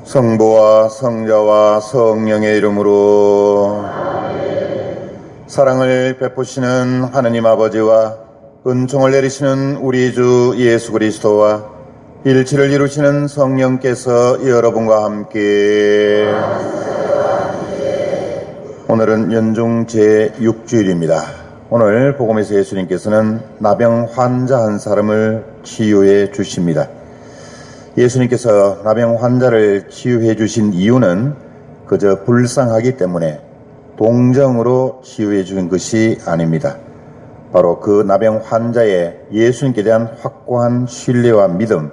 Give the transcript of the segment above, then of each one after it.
성부와 성자와 성령의 이름으로. 사랑을 베푸시는 하느님 아버지와 은총을 내리시는 우리 주 예수 그리스도와 일치를 이루시는 성령께서 여러분과 함께. 오늘은 연중 제6주일입니다. 오늘 복음에서 예수님께서는 나병 환자 한 사람을 치유해 주십니다. 예수님께서 나병 환자를 치유해 주신 이유는 그저 불쌍하기 때문에 동정으로 치유해 주신 것이 아닙니다. 바로 그 나병 환자의 예수님께 대한 확고한 신뢰와 믿음,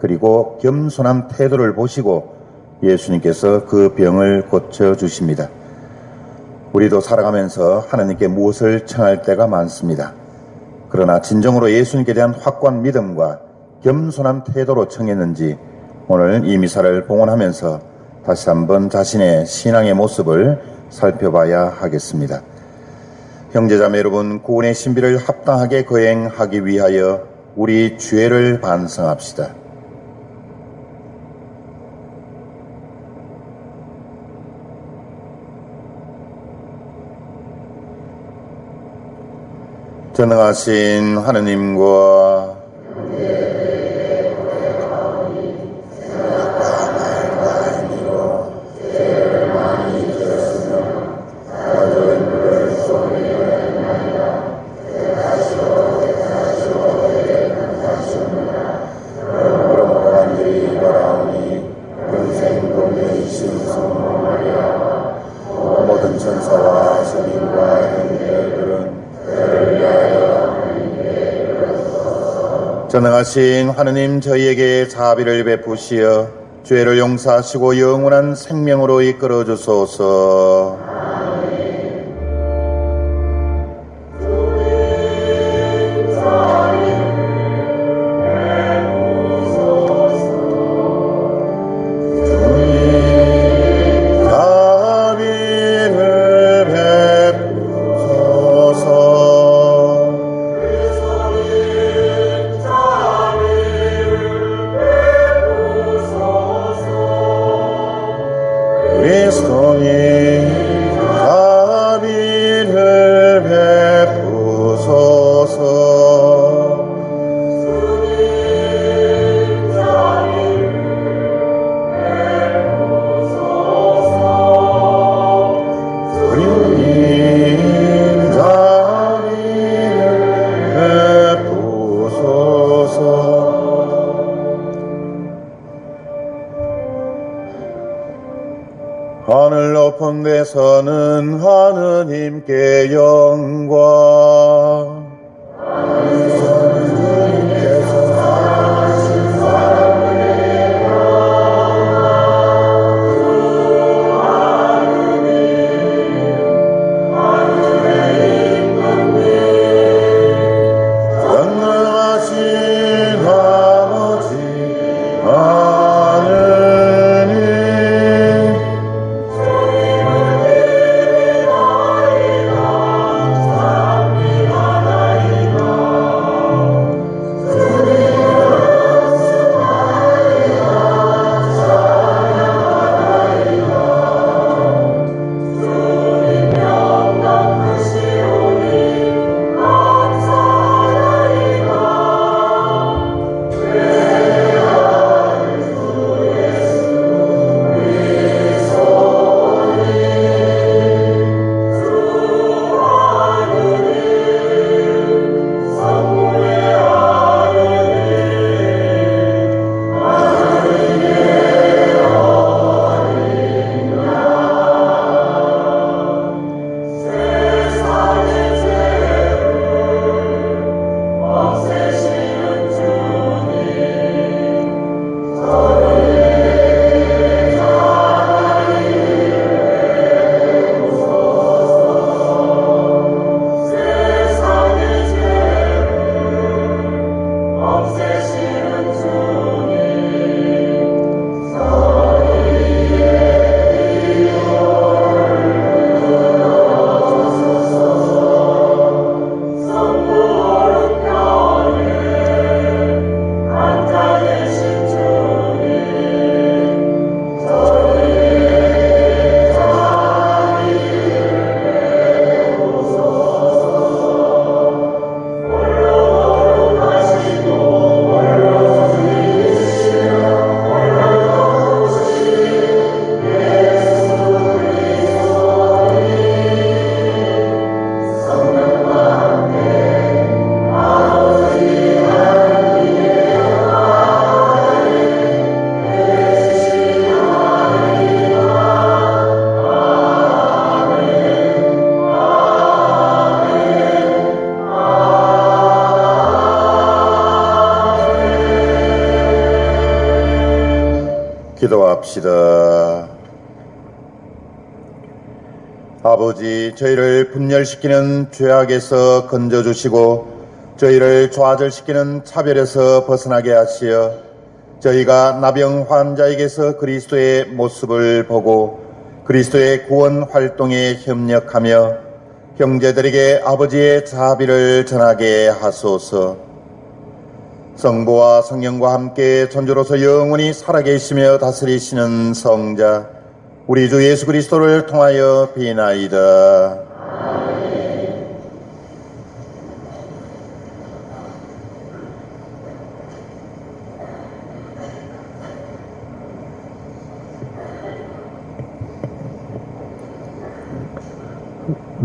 그리고 겸손한 태도를 보시고 예수님께서 그 병을 고쳐주십니다. 우리도 살아가면서 하나님께 무엇을 청할 때가 많습니다. 그러나 진정으로 예수님께 대한 확고한 믿음과 겸손한 태도로 청했는지 오늘 이 미사를 봉헌하면서 다시 한번 자신의 신앙의 모습을 살펴봐야 하겠습니다. 형제자매 여러분, 구원의 신비를 합당하게 거행하기 위하여 우리 죄를 반성합시다. 전능하신 하느님과 전능하신 하느님, 저희에게 자비를 베푸시어 죄를 용서하시고 영원한 생명으로 이끌어 주소서. 하늘 높은 데서는 하느님께 영광. 전능하신 기도합시다. 아버지, 저희를 분열시키는 죄악에서 건져주시고 저희를 좌절시키는 차별에서 벗어나게 하시어 저희가 나병 환자에게서 그리스도의 모습을 보고 그리스도의 구원 활동에 협력하며 형제들에게 아버지의 자비를 전하게 하소서. 성부와 성령과 함께 전주로서 영원히 살아계시며 다스리시는 성자 우리 주 예수 그리스도를 통하여 비나이다.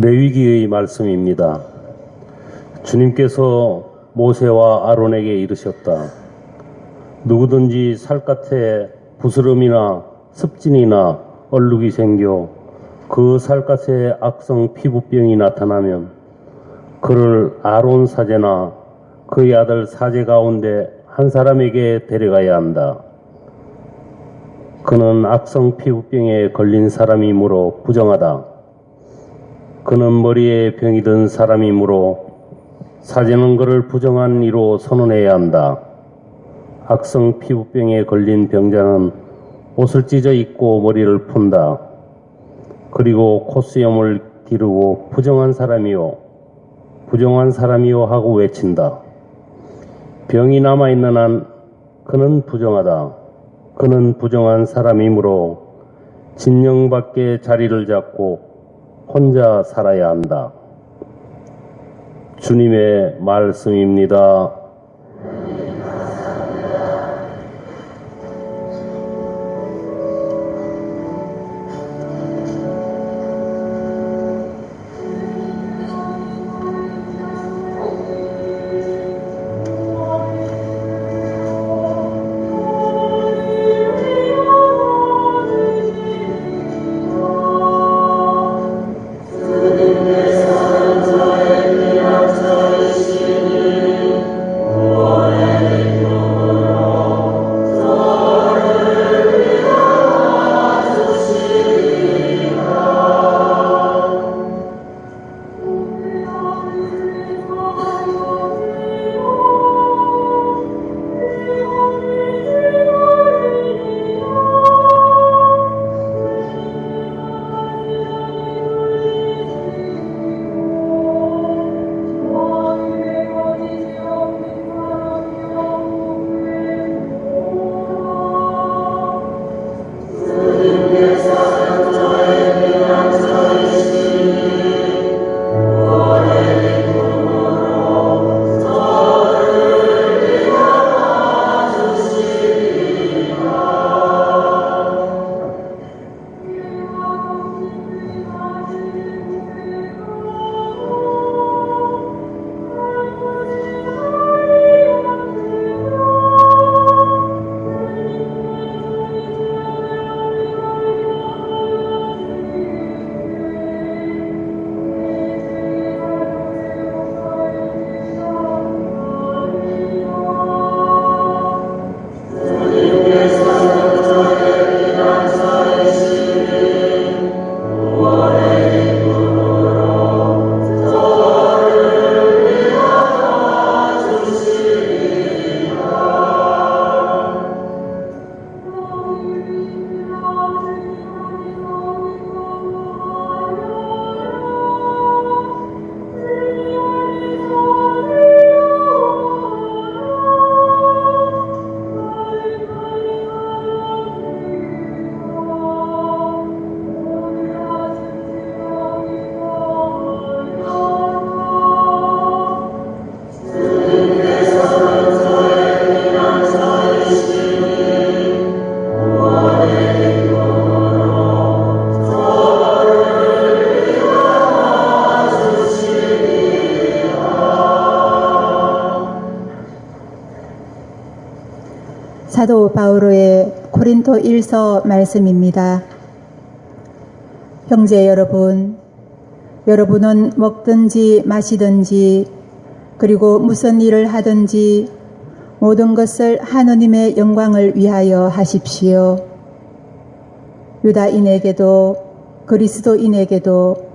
레위기의 말씀입니다. 주님께서 모세와 아론에게 이르셨다. 누구든지 살갗에 부스럼이나 습진이나 얼룩이 생겨 그 살갗에 악성 피부병이 나타나면 그를 아론 사제나 그의 아들 사제 가운데 한 사람에게 데려가야 한다. 그는 악성 피부병에 걸린 사람이므로 부정하다. 그는 머리에 병이 든 사람이므로 사제는 그를 부정한 이로 선언해야 한다. 악성 피부병에 걸린 병자는 옷을 찢어 입고 머리를 푼다. 그리고 콧수염을 기르고 부정한 사람이요 하고 외친다. 병이 남아있는 한 그는 부정하다. 그는 부정한 사람이므로 진영 밖에 자리를 잡고 혼자 살아야 한다. 주님의 말씀입니다. 사도 바오로의 고린토 1서 말씀입니다. 형제 여러분, 여러분은 먹든지 마시든지 그리고 무슨 일을 하든지 모든 것을 하느님의 영광을 위하여 하십시오. 유다인에게도 그리스도인에게도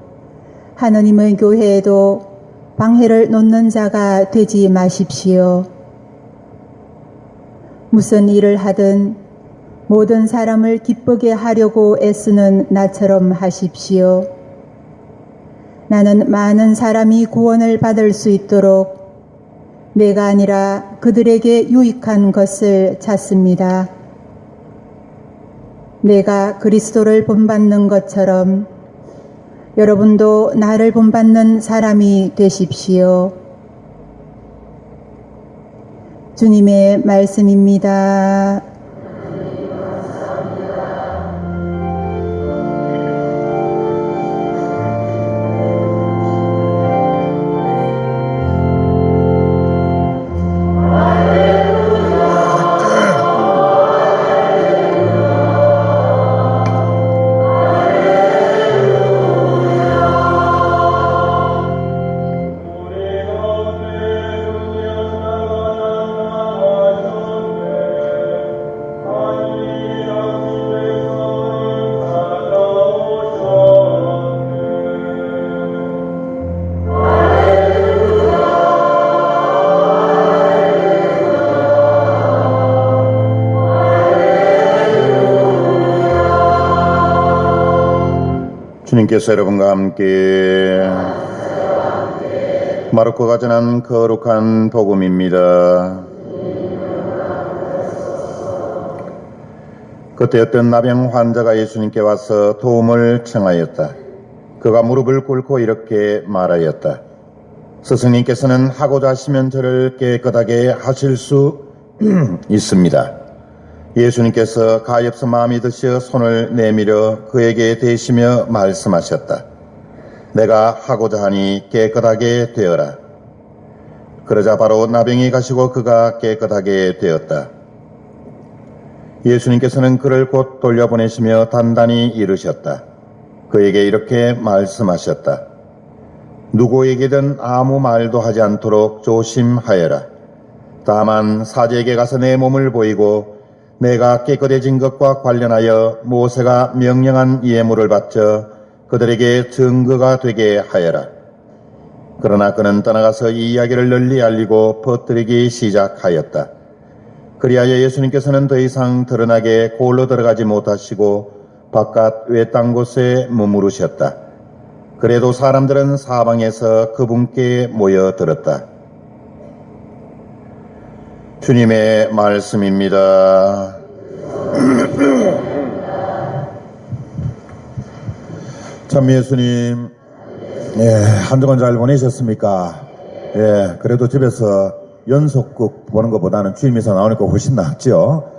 하느님의 교회에도 방해를 놓는 자가 되지 마십시오. 무슨 일을 하든 모든 사람을 기쁘게 하려고 애쓰는 나처럼 하십시오. 나는 많은 사람이 구원을 받을 수 있도록 내가 아니라 그들에게 유익한 것을 찾습니다. 내가 그리스도를 본받는 것처럼 여러분도 나를 본받는 사람이 되십시오. 주님의 말씀입니다. 주님께서 여러분과 함께 마르코가 전한 거룩한 복음입니다. 그때 어떤 나병 환자가 예수님께 와서 도움을 청하였다. 그가 무릎을 꿇고 이렇게 말하였다. 스승님께서는 하고자 하시면 저를 깨끗하게 하실 수 있습니다. 예수님께서 가엾은 마음이 드시어 손을 내밀어 그에게 대시며 말씀하셨다. 내가 하고자 하니 깨끗하게 되어라. 그러자 바로 나병이 가시고 그가 깨끗하게 되었다. 예수님께서는 그를 곧 돌려보내시며 단단히 이르셨다. 그에게 이렇게 말씀하셨다. 누구에게든 아무 말도 하지 않도록 조심하여라. 다만 사제에게 가서 내 몸을 보이고 내가 깨끗해진 것과 관련하여 모세가 명령한 예물을 바쳐 그들에게 증거가 되게 하여라. 그러나 그는 떠나가서 이 이야기를 널리 알리고 퍼뜨리기 시작하였다. 그리하여 예수님께서는 더 이상 드러나게 골로 들어가지 못하시고 바깥 외딴 곳에 머무르셨다. 그래도 사람들은 사방에서 그분께 모여들었다. 주님의 말씀입니다. 참 예수님, 한 주간 잘 보내셨습니까? 그래도 집에서 연속극 보는 것보다는 주임에서 나오니까 훨씬 낫죠.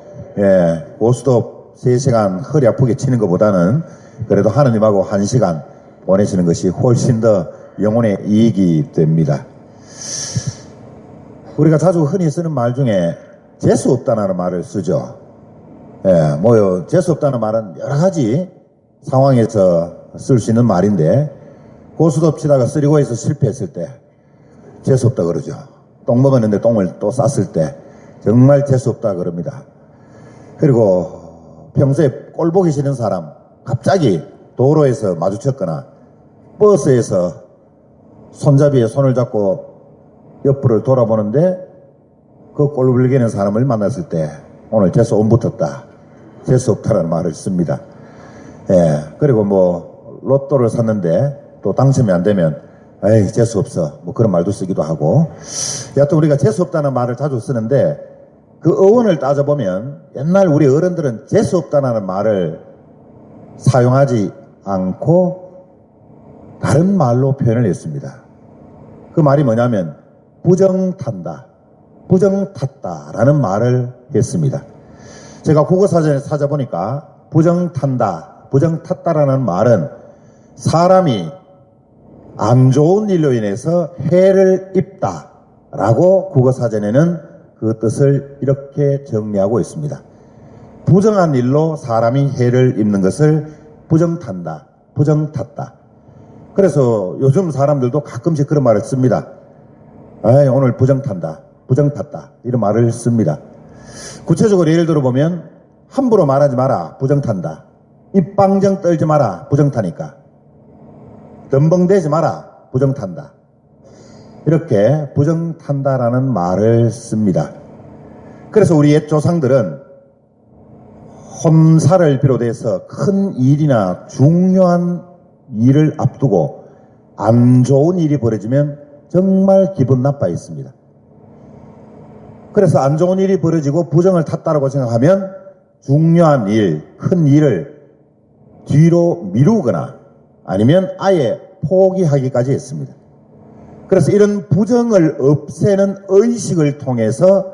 고스톱 3시간 허리 아프게 치는 것보다는 그래도 하느님하고 1시간 보내시는 것이 훨씬 더 영혼에 이익이 됩니다. 우리가 자주 흔히 쓰는 말 중에 재수 없다는 말을 쓰죠. 재수 없다는 말은 여러 가지 상황에서 쓸 수 있는 말인데, 고스톱 치다가 쓰리고에서 실패했을 때 재수 없다 그러죠. 똥 먹었는데 똥을 또 쌌을 때 정말 재수 없다 그럽니다. 그리고 평소에 꼴 보기 싫은 사람 갑자기 도로에서 마주쳤거나 버스에서 손잡이에 손을 잡고 옆을 돌아보는데 그 꼴불견한 사람을 만났을 때 오늘 재수 온 붙었다, 재수 없다라는 말을 씁니다. 그리고 로또를 샀는데 또 당첨이 안 되면 에이 재수 없어, 그런 말도 쓰기도 하고, 여하튼 우리가 재수 없다는 말을 자주 쓰는데 그 어원을 따져보면 옛날 우리 어른들은 재수 없다는 말을 사용하지 않고 다른 말로 표현을 했습니다. 그 말이 뭐냐면 부정탄다, 부정탔다라는 말을 했습니다. 제가 국어사전에 찾아보니까 부정탄다, 부정탔다라는 말은 사람이 안 좋은 일로 인해서 해를 입다라고 국어사전에는 그 뜻을 이렇게 정리하고 있습니다. 부정한 일로 사람이 해를 입는 것을 부정탄다, 부정탔다. 그래서 요즘 사람들도 가끔씩 그런 말을 씁니다. 오늘 부정탄다, 부정탔다, 이런 말을 씁니다. 구체적으로 예를 들어보면 함부로 말하지 마라, 부정탄다, 입방정 떨지 마라. 부정 타니까. 덤벙대지 마라. 부정 탄다. 이렇게 부정 탄다라는 말을 씁니다. 그래서 우리 옛 조상들은 혼사를 비롯해서 큰 일이나 중요한 일을 앞두고 안 좋은 일이 벌어지면 정말 기분 나빠했습니다. 그래서 안 좋은 일이 벌어지고 부정을 탔다라고 생각하면 중요한 일, 큰 일을 뒤로 미루거나 아니면 아예 포기하기까지 했습니다. 그래서 이런 부정을 없애는 의식을 통해서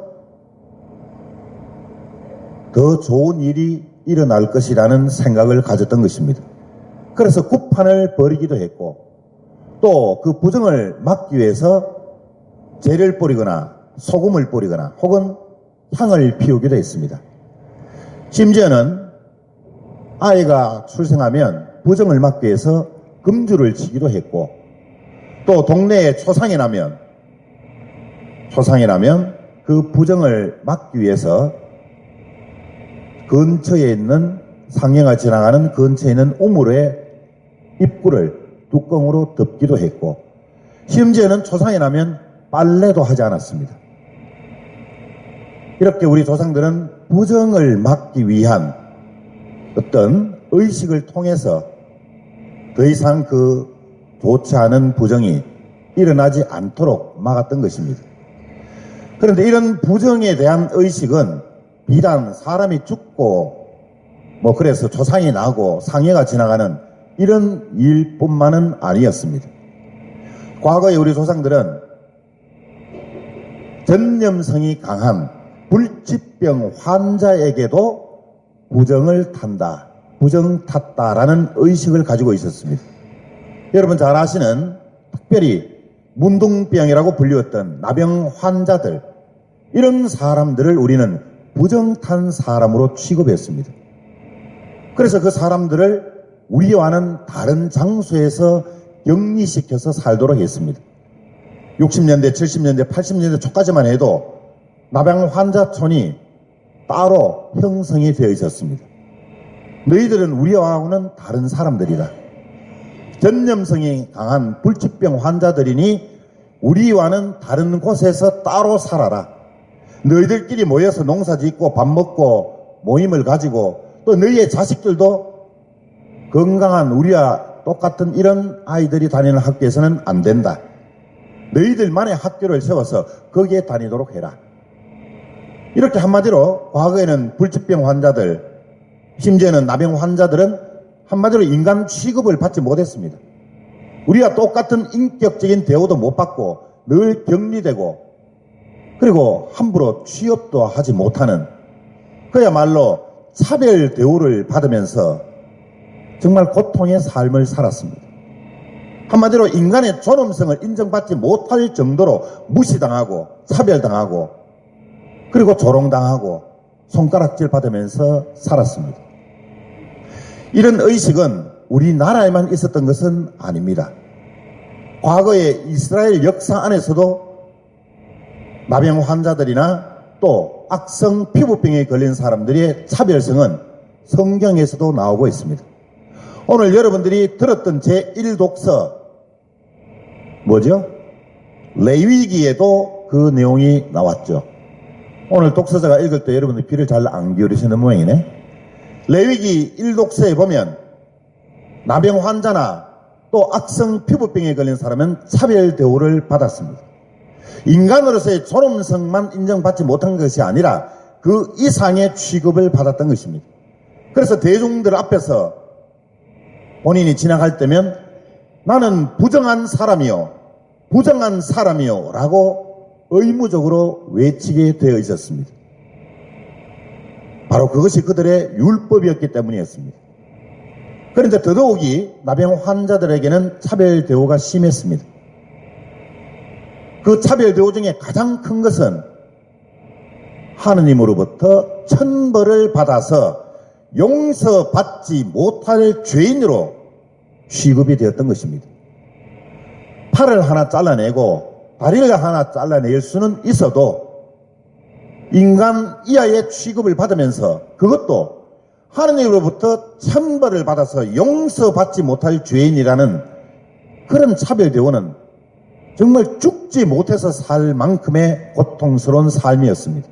더 좋은 일이 일어날 것이라는 생각을 가졌던 것입니다. 그래서 구판을 벌이기도 했고 또 그 부정을 막기 위해서 재를 뿌리거나 소금을 뿌리거나 혹은 향을 피우기도 했습니다. 심지어는 아이가 출생하면 부정을 막기 위해서 금주를 치기도 했고 또 동네에 초상이 나면 그 부정을 막기 위해서 근처에 있는 상경을 지나가는 근처에 있는 우물의 입구를 뚜껑으로 덮기도 했고 심지어는 초상이 나면 빨래도 하지 않았습니다. 이렇게 우리 조상들은 부정을 막기 위한 어떤 의식을 통해서 더 이상 그 좋지 않은 부정이 일어나지 않도록 막았던 것입니다. 그런데 이런 부정에 대한 의식은 비단 사람이 죽고 그래서 초상이 나고 상해가 지나가는 이런 일뿐만은 아니었습니다. 과거에 우리 조상들은 전염성이 강한 불치병 환자에게도 부정을 탄다, 부정 탔다라는 의식을 가지고 있었습니다. 여러분 잘 아시는 특별히 문둥병이라고 불리웠던 나병 환자들, 이런 사람들을 우리는 부정탄 사람으로 취급했습니다. 그래서 그 사람들을 우리와는 다른 장소에서 격리시켜서 살도록 했습니다. 60년대, 70년대, 80년대 초까지만 해도 나병 환자촌이 따로 형성이 되어 있었습니다. 너희들은 우리와는 다른 사람들이다. 전염성이 강한 불치병 환자들이니 우리와는 다른 곳에서 따로 살아라. 너희들끼리 모여서 농사 짓고 밥 먹고 모임을 가지고 또 너희의 자식들도 건강한 우리와 똑같은 이런 아이들이 다니는 학교에서는 안 된다. 너희들만의 학교를 세워서 거기에 다니도록 해라. 이렇게 한마디로 과거에는 불치병 환자들, 심지어는 나병 환자들은 한마디로 인간 취급을 받지 못했습니다. 우리와 똑같은 인격적인 대우도 못 받고 늘 격리되고 그리고 함부로 취업도 하지 못하는 그야말로 차별 대우를 받으면서 정말 고통의 삶을 살았습니다. 한마디로 인간의 존엄성을 인정받지 못할 정도로 무시당하고 차별당하고 그리고 조롱당하고 손가락질 받으면서 살았습니다. 이런 의식은 우리나라에만 있었던 것은 아닙니다. 과거의 이스라엘 역사 안에서도 나병 환자들이나 또 악성 피부병에 걸린 사람들의 차별성은 성경에서도 나오고 있습니다. 오늘 여러분들이 들었던 제1독서 뭐죠? 레위기에도 그 내용이 나왔죠. 오늘 독서자가 읽을 때 여러분들 귀를 잘 안 기울이시는 모양이네. 레위기 1독서에 보면 나병 환자나 또 악성 피부병에 걸린 사람은 차별 대우를 받았습니다. 인간으로서의 존엄성만 인정받지 못한 것이 아니라 그 이상의 취급을 받았던 것입니다. 그래서 대중들 앞에서 본인이 지나갈 때면 나는 부정한 사람이요 라고 의무적으로 외치게 되어 있었습니다. 바로 그것이 그들의 율법이었기 때문이었습니다. 그런데 더더욱이 나병 환자들에게는 차별 대우가 심했습니다. 그 차별 대우 중에 가장 큰 것은 하느님으로부터 천벌을 받아서 용서받지 못할 죄인으로 취급이 되었던 것입니다. 팔을 하나 잘라내고 다리를 하나 잘라낼 수는 있어도 인간 이하의 취급을 받으면서 그것도 하느님으로부터 천벌을 받아서 용서받지 못할 죄인이라는 그런 차별 대우는 정말 죽지 못해서 살 만큼의 고통스러운 삶이었습니다.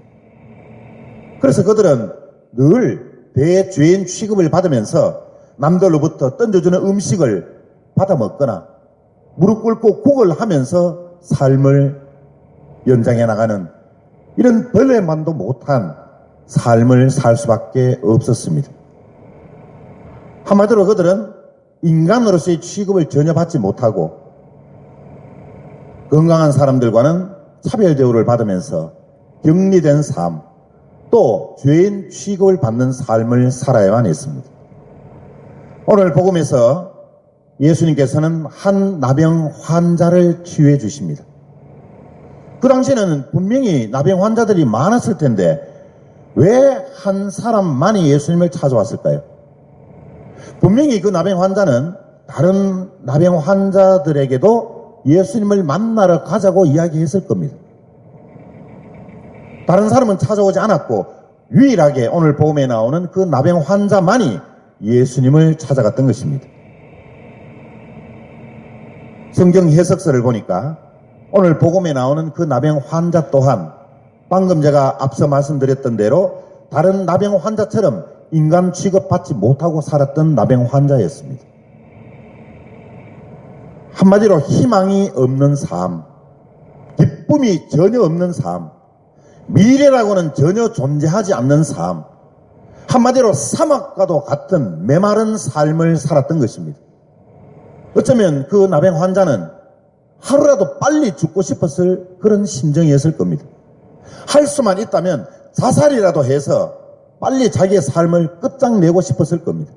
그래서 그들은 늘 대죄인 취급을 받으면서 남들로부터 던져주는 음식을 받아 먹거나 무릎 꿇고 구걸하면서 삶을 연장해 나가는 이런 벌레만도 못한 삶을 살 수밖에 없었습니다. 한마디로 그들은 인간으로서의 취급을 전혀 받지 못하고 건강한 사람들과는 차별 대우를 받으면서 격리된 삶, 또 죄인 취급을 받는 삶을 살아야만 했습니다. 오늘 복음에서 예수님께서는 한 나병 환자를 치유해 주십니다. 그 당시에는 분명히 나병 환자들이 많았을 텐데 왜 한 사람만이 예수님을 찾아왔을까요? 분명히 그 나병 환자는 다른 나병 환자들에게도 예수님을 만나러 가자고 이야기했을 겁니다. 다른 사람은 찾아오지 않았고 유일하게 오늘 복음에 나오는 그 나병 환자만이 예수님을 찾아갔던 것입니다. 성경 해석서를 보니까 오늘 복음에 나오는 그 나병 환자 또한 방금 제가 앞서 말씀드렸던 대로 다른 나병 환자처럼 인간 취급받지 못하고 살았던 나병 환자였습니다. 한마디로 희망이 없는 삶, 기쁨이 전혀 없는 삶, 미래라고는 전혀 존재하지 않는 삶, 한마디로 사막과도 같은 메마른 삶을 살았던 것입니다. 어쩌면 그 나병 환자는 하루라도 빨리 죽고 싶었을 그런 심정이었을 겁니다. 할 수만 있다면 자살이라도 해서 빨리 자기의 삶을 끝장내고 싶었을 겁니다.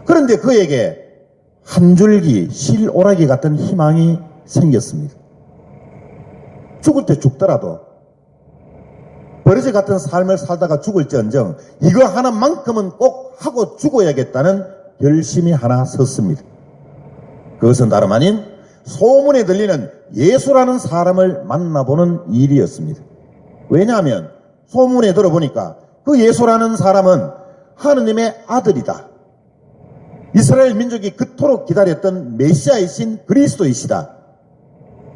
그런데 그에게 한 줄기 실오라기 같은 희망이 생겼습니다. 죽을 때 죽더라도 버러지 같은 삶을 살다가 죽을지언정 이거 하나만큼은 꼭 하고 죽어야겠다는 결심이 하나 섰습니다. 그것은 다름 아닌 소문에 들리는 예수라는 사람을 만나보는 일이었습니다. 왜냐하면 소문에 들어보니까 그 예수라는 사람은 하느님의 아들이다. 이스라엘 민족이 그토록 기다렸던 메시아이신 그리스도이시다.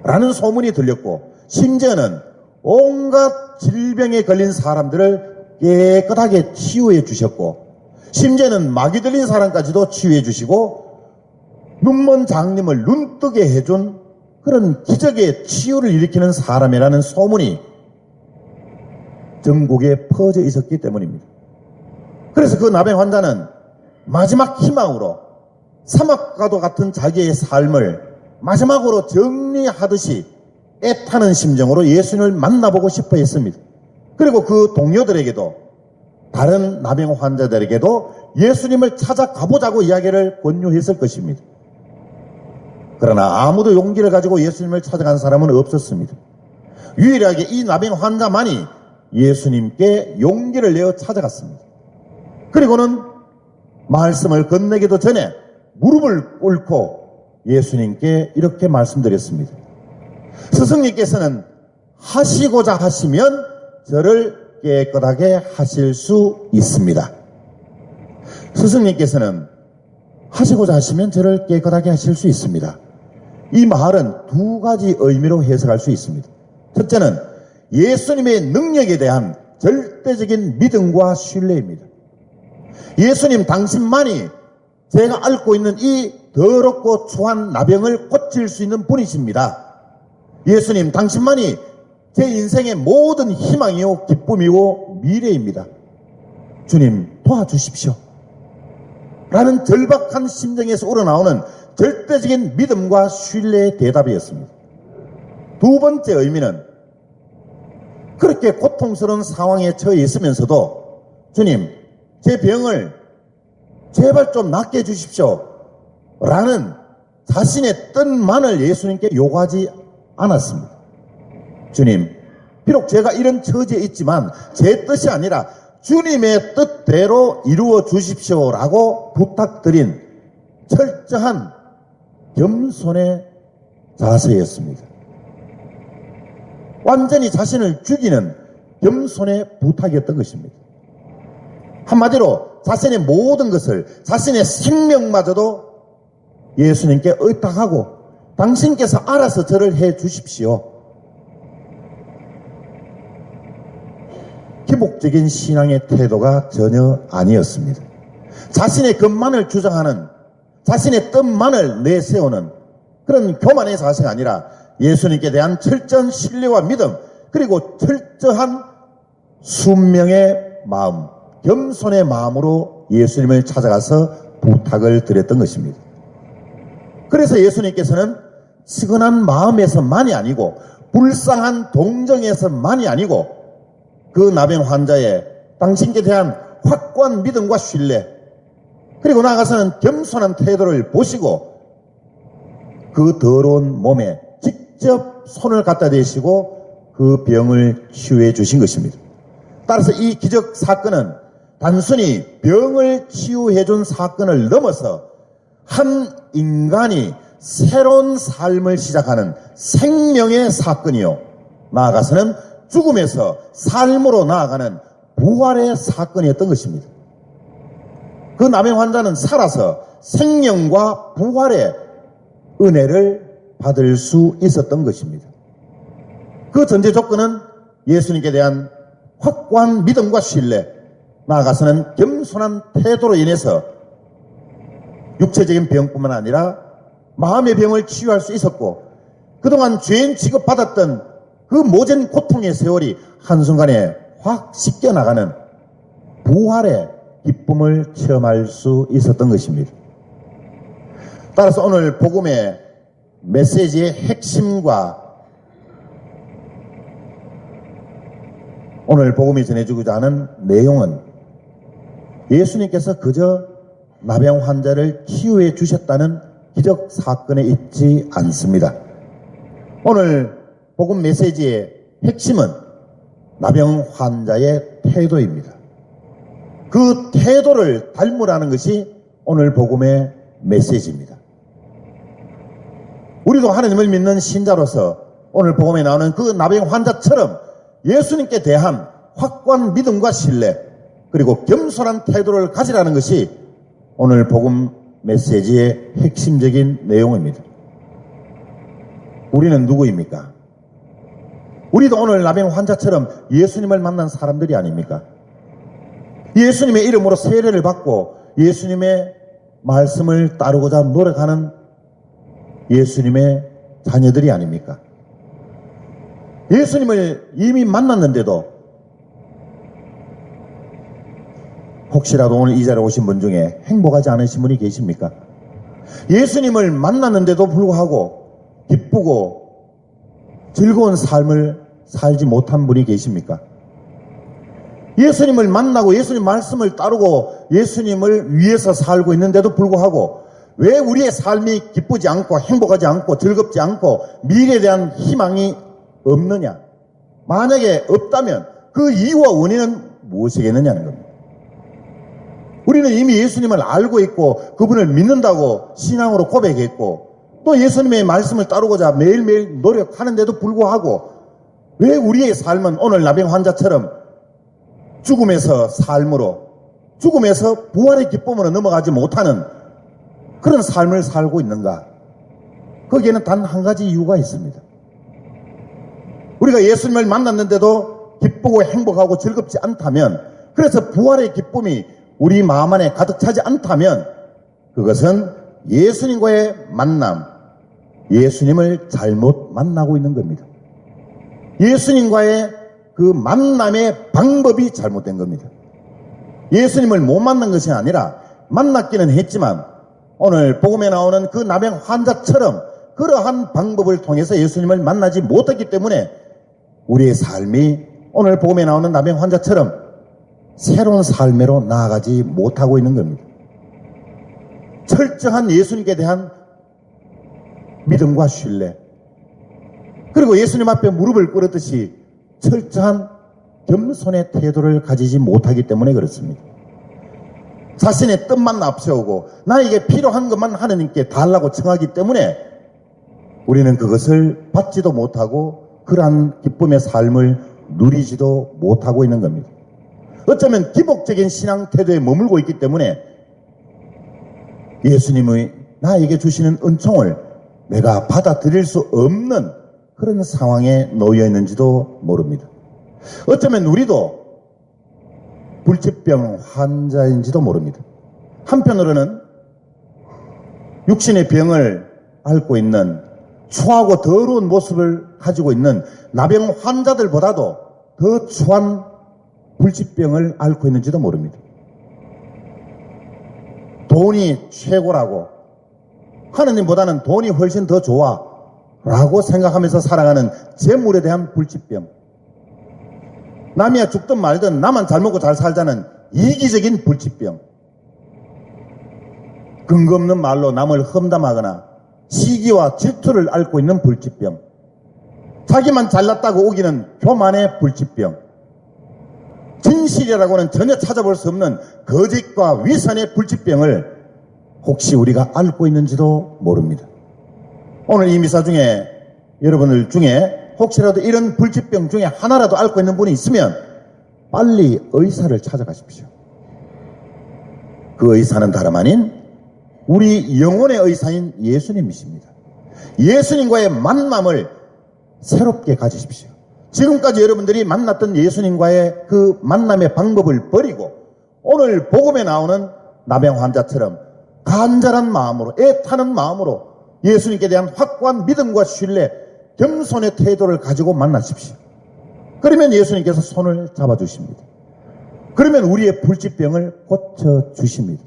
라는 소문이 들렸고 심지어는 온갖 질병에 걸린 사람들을 깨끗하게 치유해 주셨고 심지어는 마귀 들린 사람까지도 치유해 주시고 눈먼 장님을 눈뜨게 해준 그런 기적의 치유를 일으키는 사람이라는 소문이 전국에 퍼져 있었기 때문입니다. 그래서 그 나병 환자는 마지막 희망으로 사막과도 같은 자기의 삶을 마지막으로 정리하듯이 애타는 심정으로 예수님을 만나보고 싶어 했습니다. 그리고 그 동료들에게도 다른 나병 환자들에게도 예수님을 찾아가보자고 이야기를 권유했을 것입니다. 그러나 아무도 용기를 가지고 예수님을 찾아간 사람은 없었습니다. 유일하게 이 나병 환자만이 예수님께 용기를 내어 찾아갔습니다. 그리고는 말씀을 건네기도 전에 무릎을 꿇고 예수님께 이렇게 말씀드렸습니다. 스승님께서는 하시고자 하시면 저를 깨끗하게 하실 수 있습니다. 스승님께서는 하시고자 하시면 저를 깨끗하게 하실 수 있습니다. 이 말은 두 가지 의미로 해석할 수 있습니다. 첫째는 예수님의 능력에 대한 절대적인 믿음과 신뢰입니다. 예수님 당신만이 제가 앓고 있는 이 더럽고 추한 나병을 고칠 수 있는 분이십니다. 예수님 당신만이 제 인생의 모든 희망이요 기쁨이고 미래입니다. 주님 도와주십시오. 라는 절박한 심정에서 우러나오는 절대적인 믿음과 신뢰의 대답이었습니다. 두 번째 의미는 그렇게 고통스러운 상황에 처해 있으면서도 주님 제 병을 제발 좀 낫게 해주십시오 라는 자신의 뜻만을 예수님께 요구하지 않았습니다. 주님 비록 제가 이런 처지에 있지만 제 뜻이 아니라 주님의 뜻대로 이루어 주십시오라고 부탁드린 철저한 겸손의 자세였습니다. 완전히 자신을 죽이는 겸손의 부탁이었던 것입니다. 한마디로 자신의 모든 것을, 자신의 생명마저도 예수님께 의탁하고 당신께서 알아서 저를 해 주십시오. 기복적인 신앙의 태도가 전혀 아니었습니다. 자신의 것만을 주장하는, 자신의 뜻만을 내세우는 그런 교만의 자세가 아니라 예수님께 대한 철저한 신뢰와 믿음, 그리고 철저한 순명의 마음, 겸손의 마음으로 예수님을 찾아가서 부탁을 드렸던 것입니다. 그래서 예수님께서는 측은한 마음에서만이 아니고 불쌍한 동정에서만이 아니고 그 나병 환자의 당신께 대한 확고한 믿음과 신뢰, 그리고 나아가서는 겸손한 태도를 보시고 그 더러운 몸에 직접 손을 갖다 대시고 그 병을 치유해 주신 것입니다. 따라서 이 기적 사건은 단순히 병을 치유해 준 사건을 넘어서 한 인간이 새로운 삶을 시작하는 생명의 사건이요, 나아가서는 죽음에서 삶으로 나아가는 부활의 사건이었던 것입니다. 그 나병 환자는 살아서 생명과 부활의 은혜를 받을 수 있었던 것입니다. 그 전제 조건은 예수님께 대한 확고한 믿음과 신뢰, 나아가서는 겸손한 태도로 인해서 육체적인 병뿐만 아니라 마음의 병을 치유할 수 있었고, 그동안 죄인 취급받았던 그 모진 고통의 세월이 한순간에 확 씻겨나가는 부활의 기쁨을 체험할 수 있었던 것입니다. 따라서 오늘 복음의 메시지의 핵심과 오늘 복음이 전해주고자 하는 내용은 예수님께서 그저 나병 환자를 치유해 주셨다는 기적 사건에 있지 않습니다. 오늘 복음 메시지의 핵심은 나병 환자의 태도입니다. 그 태도를 닮으라는 것이 오늘 복음의 메시지입니다. 우리도 하나님을 믿는 신자로서 오늘 복음에 나오는 그 나병 환자처럼 예수님께 대한 확고한 믿음과 신뢰, 그리고 겸손한 태도를 가지라는 것이 오늘 복음 메시지의 핵심적인 내용입니다. 우리는 누구입니까? 우리도 오늘 나병 환자처럼 예수님을 만난 사람들이 아닙니까? 예수님의 이름으로 세례를 받고 예수님의 말씀을 따르고자 노력하는 예수님의 자녀들이 아닙니까? 예수님을 이미 만났는데도 혹시라도 오늘 이 자리에 오신 분 중에 행복하지 않으신 분이 계십니까? 예수님을 만났는데도 불구하고 기쁘고 즐거운 삶을 살지 못한 분이 계십니까? 예수님을 만나고 예수님 말씀을 따르고 예수님을 위해서 살고 있는데도 불구하고 왜 우리의 삶이 기쁘지 않고 행복하지 않고 즐겁지 않고 미래에 대한 희망이 없느냐? 만약에 없다면 그 이유와 원인은 무엇이겠느냐는 겁니다. 우리는 이미 예수님을 알고 있고 그분을 믿는다고 신앙으로 고백했고 또 예수님의 말씀을 따르고자 매일매일 노력하는데도 불구하고 왜 우리의 삶은 오늘 나병 환자처럼 죽음에서 삶으로, 죽음에서 부활의 기쁨으로 넘어가지 못하는 그런 삶을 살고 있는가? 거기에는 단 한 가지 이유가 있습니다. 우리가 예수님을 만났는데도 기쁘고 행복하고 즐겁지 않다면, 그래서 부활의 기쁨이 우리 마음 안에 가득 차지 않다면 그것은 예수님과의 만남, 예수님을 잘못 만나고 있는 겁니다. 예수님과의 그 만남의 방법이 잘못된 겁니다. 예수님을 못 만난 것이 아니라 만났기는 했지만 오늘 복음에 나오는 그 나병 환자처럼 그러한 방법을 통해서 예수님을 만나지 못했기 때문에 우리의 삶이 오늘 복음에 나오는 나병 환자처럼 새로운 삶으로 나아가지 못하고 있는 겁니다. 철저한 예수님께 대한 믿음과 신뢰, 그리고 예수님 앞에 무릎을 꿇었듯이 철저한 겸손의 태도를 가지지 못하기 때문에 그렇습니다. 자신의 뜻만 앞세우고 나에게 필요한 것만 하나님께 달라고 청하기 때문에 우리는 그것을 받지도 못하고 그러한 기쁨의 삶을 누리지도 못하고 있는 겁니다. 어쩌면 기복적인 신앙 태도에 머물고 있기 때문에 예수님의 나에게 주시는 은총을 내가 받아들일 수 없는 그런 상황에 놓여 있는지도 모릅니다. 어쩌면 우리도 불치병 환자인지도 모릅니다. 한편으로는 육신의 병을 앓고 있는 추하고 더러운 모습을 가지고 있는 나병 환자들보다도 더 추한 불치병을 앓고 있는지도 모릅니다. 돈이 최고라고, 하느님보다는 돈이 훨씬 더 좋아 라고 생각하면서 살아가는 재물에 대한 불치병, 남이야 죽든 말든 나만 잘 먹고 잘 살자는 이기적인 불치병, 근거 없는 말로 남을 험담하거나 시기와 질투를 앓고 있는 불치병, 자기만 잘났다고 우기는 교만의 불치병, 진실이라고는 전혀 찾아볼 수 없는 거짓과 위선의 불치병을 혹시 우리가 앓고 있는지도 모릅니다. 오늘 이 미사 중에 여러분들 중에 혹시라도 이런 불치병 중에 하나라도 앓고 있는 분이 있으면 빨리 의사를 찾아가십시오. 그 의사는 다름 아닌 우리 영혼의 의사인 예수님이십니다. 예수님과의 만남을 새롭게 가지십시오. 지금까지 여러분들이 만났던 예수님과의 그 만남의 방법을 버리고 오늘 복음에 나오는 나병 환자처럼 간절한 마음으로, 애타는 마음으로 예수님께 대한 확고한 믿음과 신뢰, 겸손의 태도를 가지고 만나십시오. 그러면 예수님께서 손을 잡아주십니다. 그러면 우리의 불치병을 고쳐주십니다.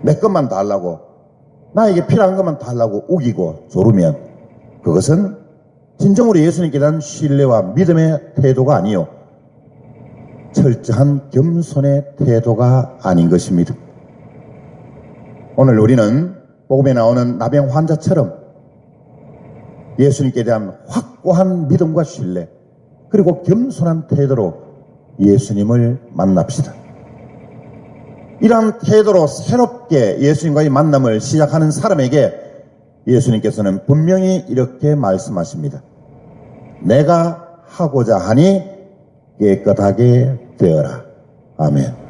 내 것만 달라고, 나에게 필요한 것만 달라고 우기고 조르면 그것은 진정으로 예수님께 대한 신뢰와 믿음의 태도가 아니요, 철저한 겸손의 태도가 아닌 것입니다. 오늘 우리는 복음에 나오는 나병 환자처럼 예수님께 대한 확고한 믿음과 신뢰, 그리고 겸손한 태도로 예수님을 만납시다. 이러한 태도로 새롭게 예수님과의 만남을 시작하는 사람에게 예수님께서는 분명히 이렇게 말씀하십니다. 내가 하고자 하니 깨끗하게 되어라. 아멘.